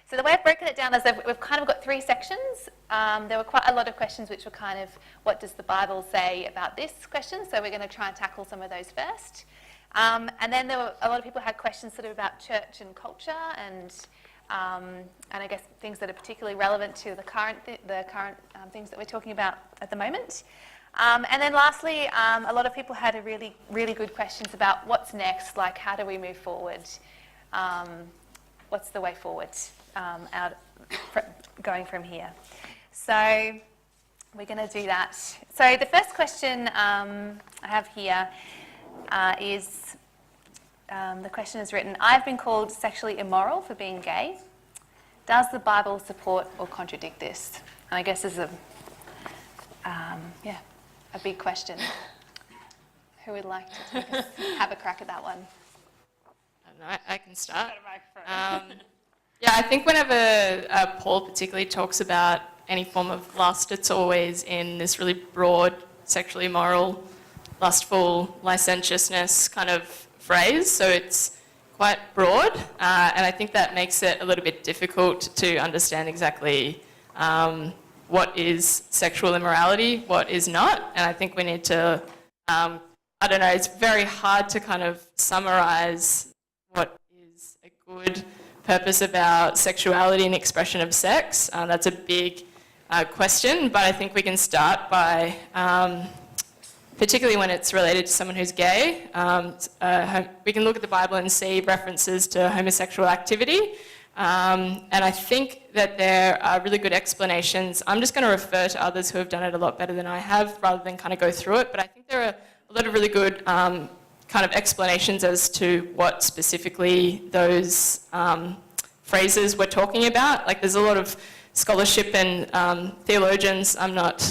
So the way I've broken it down is we've kind of got three sections. There were quite a lot of questions which were kind of, what does the Bible say about this question? So we're going to try and tackle some of those first. And then there were a lot of people had questions sort of about church and culture and I guess things that are particularly relevant to the current things that we're talking about at the moment. And then lastly, a lot of people had a really, really good questions about what's next, like how do we move forward? What's the way forward going from here? So we're going to do that. So the first question I have here is, the question is written, I've been called sexually immoral for being gay. Does the Bible support or contradict this? And I guess this is a big question. Who would like to have a crack at that one? I can start. I think whenever Paul particularly talks about any form of lust, it's always in this really broad, sexually immoral, lustful, licentiousness kind of phrase. So it's quite broad, and I think that makes it a little bit difficult to understand exactly what is sexual immorality, what is not. And I think we need to, it's very hard to kind of summarise what is a good purpose about sexuality and expression of sex. That's a big question, but I think we can start by, particularly when it's related to someone who's gay, we can look at the Bible and see references to homosexual activity. And I think that there are really good explanations. I'm just going to refer to others who have done it a lot better than I have, rather than kind of go through it. But I think there are a lot of really good kind of explanations as to what specifically those phrases we're talking about. Like there's a lot of scholarship and theologians, I'm not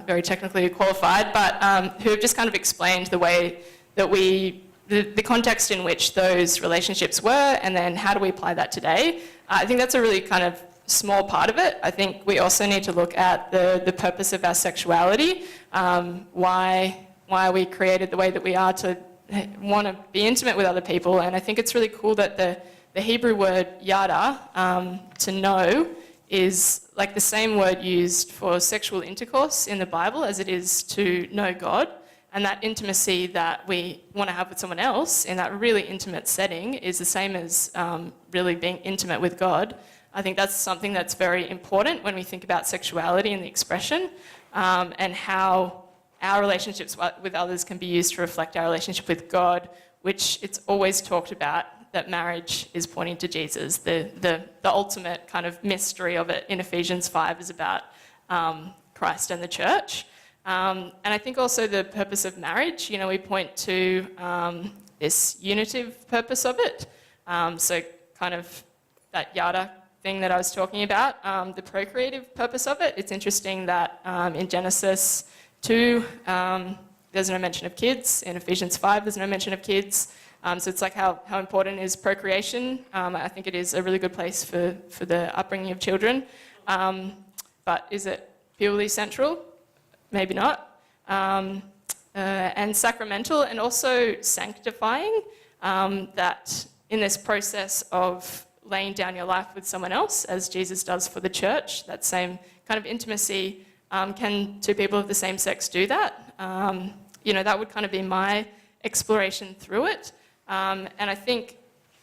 very technically qualified, but who have just kind of explained the way that the context in which those relationships were, and then how do we apply that today. I think that's a really kind of small part of it. I think we also need to look at the purpose of our sexuality, why we created the way that we are to want to be intimate with other people. And I think it's really cool that the Hebrew word yada, to know, is like the same word used for sexual intercourse in the Bible as it is to know God. And that intimacy that we want to have with someone else in that really intimate setting is the same as really being intimate with God. I think that's something that's very important when we think about sexuality and the expression, and how our relationships with others can be used to reflect our relationship with God, which it's always talked about that marriage is pointing to Jesus. The ultimate kind of mystery of it in Ephesians 5 is about Christ and the church. And I think also the purpose of marriage, we point to this unitive purpose of it. So kind of that yada thing that I was talking about, the procreative purpose of it. It's interesting that in Genesis 2, there's no mention of kids. In Ephesians 5, there's no mention of kids. So it's like how important is procreation. I think it is a really good place for the upbringing of children. But is it purely central? Maybe not. And sacramental and also sanctifying, that in this process of laying down your life with someone else, as Jesus does for the church, that same kind of intimacy, can two people of the same sex do that? That would kind of be my exploration through it. And I think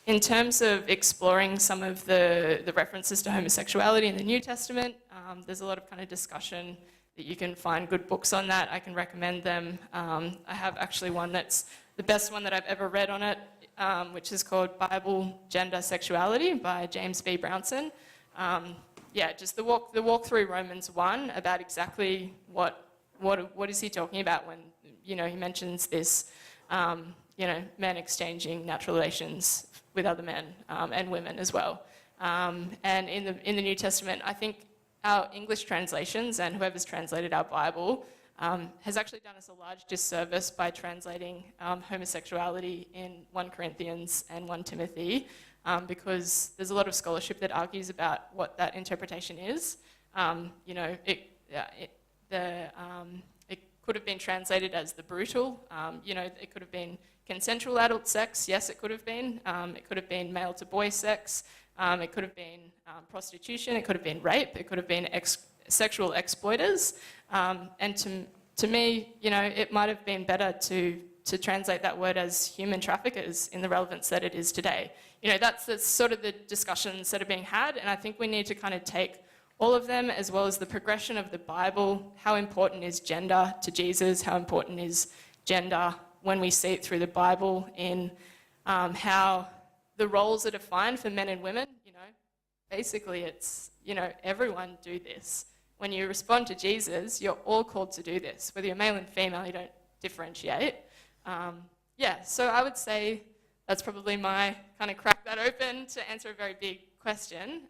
in terms of exploring some of the references to homosexuality in the New Testament, there's a lot of kind of discussion that you can find good books on that. I can recommend them. I have actually one that's the best one that I've ever read on it, which is called Bible, Gender, Sexuality by James B. Brownson. Just the walk through Romans 1 about exactly what is he talking about when he mentions this men exchanging natural relations with other men and women as well. And in the New Testament, I think our English translations and whoever's translated our Bible has actually done us a large disservice by translating homosexuality in 1 Corinthians and 1 Timothy, because there's a lot of scholarship that argues about what that interpretation is. It could have been translated as the brutal. It could have been consensual adult sex. Yes, it could have been. It could have been male to boy sex. It could have been prostitution, it could have been rape, it could have been sexual exploiters. And to me, it might have been better to translate that word as human traffickers in the relevance that it is today. That's the sort of the discussions that are being had, and I think we need to kind of take all of them, as well as the progression of the Bible. How important is gender to Jesus? How important is gender when we see it through the Bible in how the roles are defined for men and women? Basically it's, everyone do this. When you respond to Jesus, you're all called to do this. Whether you're male and female, you don't differentiate. So I would say that's probably my kind of crack that open to answer a very big question.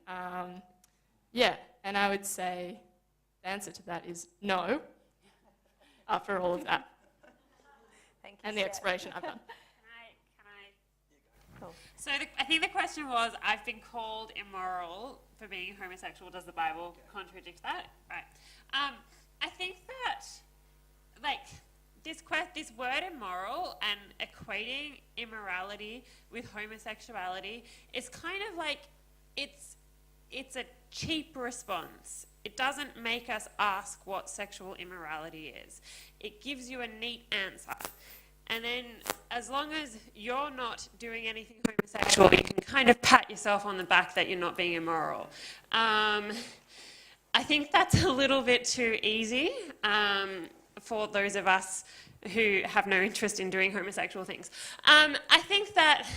And I would say the answer to that is no, after all of that. Thank you, and the exploration I've done. Cool. So I think the question was, I've been called immoral for being homosexual. Does the Bible contradict that? Right. I think that, this word immoral and equating immorality with homosexuality is kind of like, it's a cheap response. It doesn't make us ask what sexual immorality is. It gives you a neat answer. And then as long as you're not doing anything homosexual, you can kind of pat yourself on the back that you're not being immoral. I think that's a little bit too easy for those of us who have no interest in doing homosexual things. I think that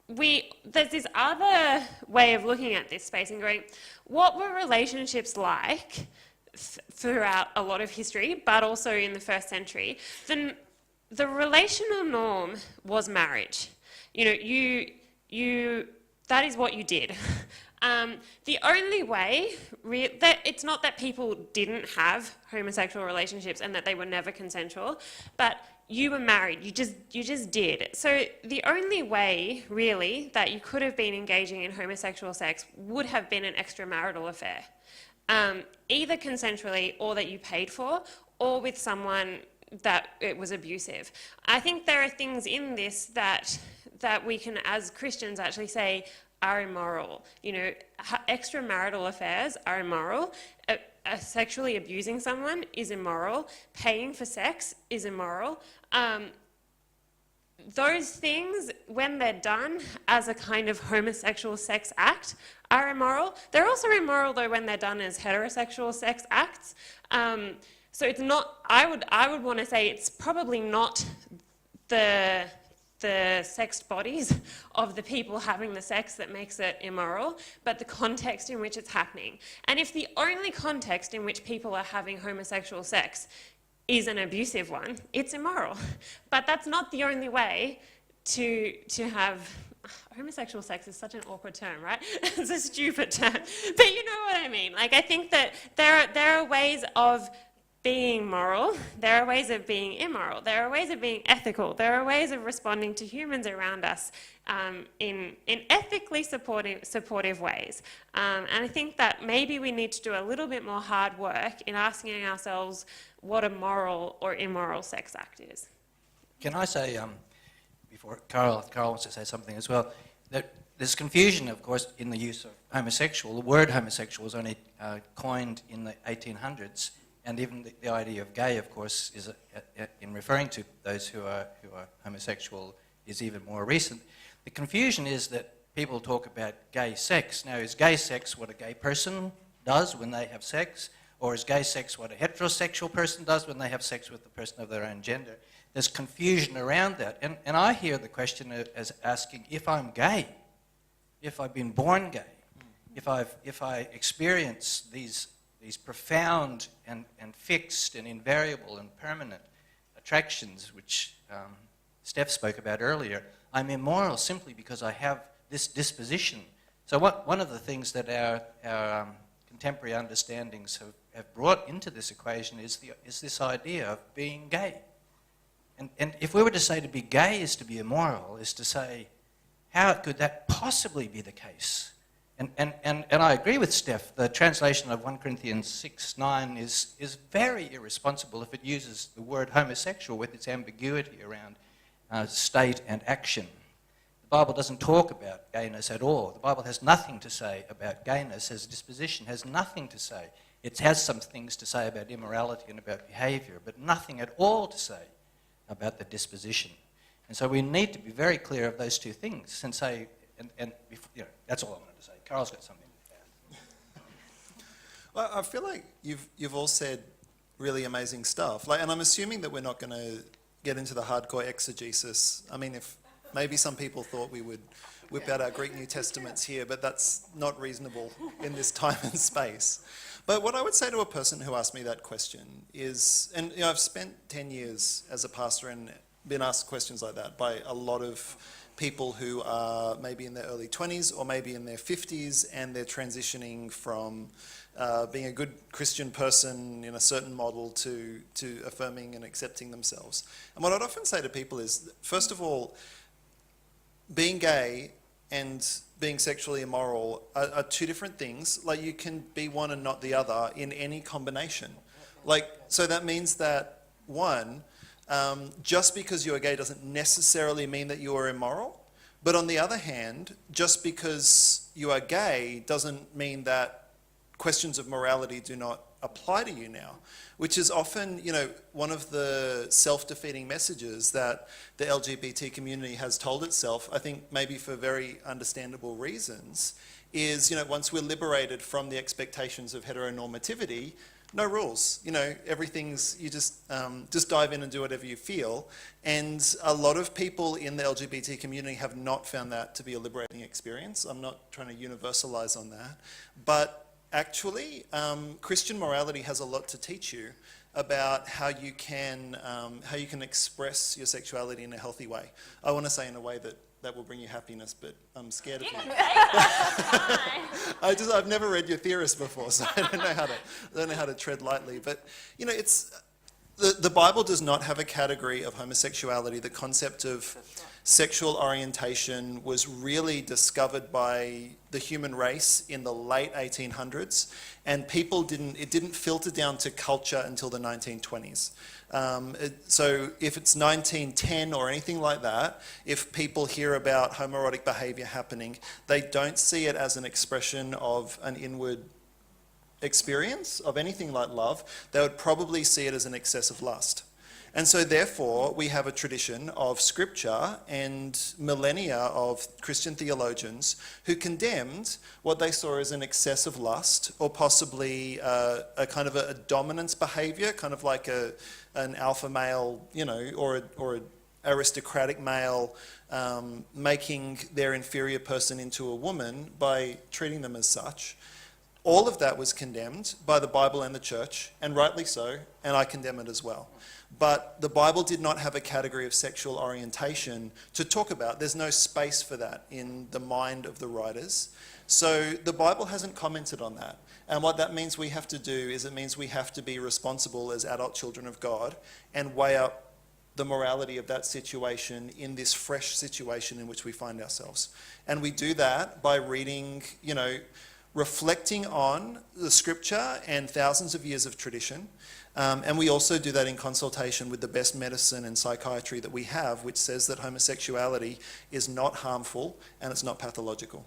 there's this other way of looking at this space and going, what were relationships like throughout a lot of history, but also in the first century? The relational norm was marriage. That is what you did. The only way, it's not that people didn't have homosexual relationships and that they were never consensual, but you were married, you just did. So the only way, really, that you could have been engaging in homosexual sex would have been an extramarital affair. Either consensually, or that you paid for, or with someone that it was abusive. I think there are things in this that we can, as Christians, actually say are immoral. Extramarital affairs are immoral. Sexually abusing someone is immoral. Paying for sex is immoral. Those things, when they're done as a kind of homosexual sex act, are immoral. They're also immoral, though, when they're done as heterosexual sex acts. So it's not, I would want to say it's probably not the sexed bodies of the people having the sex that makes it immoral, but the context in which it's happening. And if the only context in which people are having homosexual sex is an abusive one, it's immoral. But that's not the only way to have... Homosexual sex is such an awkward term, right? It's a stupid term. But you know what I mean. I think that there are ways of being moral, there are ways of being immoral, there are ways of being ethical, there are ways of responding to humans around us in ethically supportive ways. And I think that maybe we need to do a little bit more hard work in asking ourselves what a moral or immoral sex act is. Can I say, before Carol wants to say something as well, that there's confusion, of course, in the use of homosexual. The word homosexual was only coined in the 1800s. And even the idea of gay, of course, is in referring to those who are homosexual, is even more recent. The confusion is that people talk about gay sex. Now, is gay sex what a gay person does when they have sex? Or is gay sex what a heterosexual person does when they have sex with the person of their own gender? There's confusion around that. And I hear the question as asking, if I'm gay, if I've been born gay, if I experience these profound and fixed and invariable and permanent attractions, which Steph spoke about earlier, I'm immoral simply because I have this disposition. So one of the things that our contemporary understandings have brought into this equation is this idea of being gay. And if we were to say to be gay is to be immoral, is to say, how could that possibly be the case? And I agree with Steph. The translation of 1 Corinthians 6:9 is very irresponsible if it uses the word homosexual with its ambiguity around state and action. The Bible doesn't talk about gayness at all. The Bible has nothing to say about gayness as a disposition, has nothing to say. It has some things to say about immorality and about behaviour, but nothing at all to say about the disposition. And so we need to be very clear of those two things and say, that's all I wanted to say. Carol's got something to add. Well, I feel like you've all said really amazing stuff. And I'm assuming that we're not going to get into the hardcore exegesis. I mean, if maybe some people thought we would whip out our Greek New Testaments here, but that's not reasonable in this time and space. But what I would say to a person who asked me that question is, and I've spent 10 years as a pastor and been asked questions like that by a lot of people who are maybe in their early 20s or maybe in their 50s, and they're transitioning from being a good Christian person in a certain model to affirming and accepting themselves. And what I'd often say to people is, first of all, being gay and being sexually immoral are two different things. Like, you can be one and not the other in any combination. Like, so that means that, one, just because you're gay doesn't necessarily mean that you are immoral. But on the other hand, just because you are gay doesn't mean that questions of morality do not apply to you now, which is often, one of the self-defeating messages that the LGBT community has told itself, I think maybe for very understandable reasons, is, once we're liberated from the expectations of heteronormativity, no rules. Everything's, you just dive in and do whatever you feel. And a lot of people in the LGBT community have not found that to be a liberating experience. I'm not trying to universalize on that. But actually, Christian morality has a lot to teach you about how you can express your sexuality in a healthy way. I want to say in a way that will bring you happiness, but I'm scared of you. I've never read your theorist before, so I don't know how to tread lightly. But it's the Bible does not have a category of homosexuality. The concept of sexual orientation was really discovered by the human race in the late 1800s, and it didn't filter down to culture until the 1920s. So if it's 1910 or anything like that, if people hear about homoerotic behaviour happening, they don't see it as an expression of an inward experience of anything like love. They would probably see it as an excess of lust. And so therefore, we have a tradition of scripture and millennia of Christian theologians who condemned what they saw as an excess of lust, or possibly a kind of a dominance behaviour, kind of like an alpha male, or an aristocratic male making their inferior person into a woman by treating them as such. All of that was condemned by the Bible and the church, and rightly so, and I condemn it as well. But the Bible did not have a category of sexual orientation to talk about. There's no space for that in the mind of the writers. So the Bible hasn't commented on that. And what that means we have to do is, it means we have to be responsible as adult children of God and weigh up the morality of that situation in this fresh situation in which we find ourselves. And we do that by reading, reflecting on the scripture and thousands of years of tradition. And we also do that in consultation with the best medicine and psychiatry that we have, which says that homosexuality is not harmful and it's not pathological.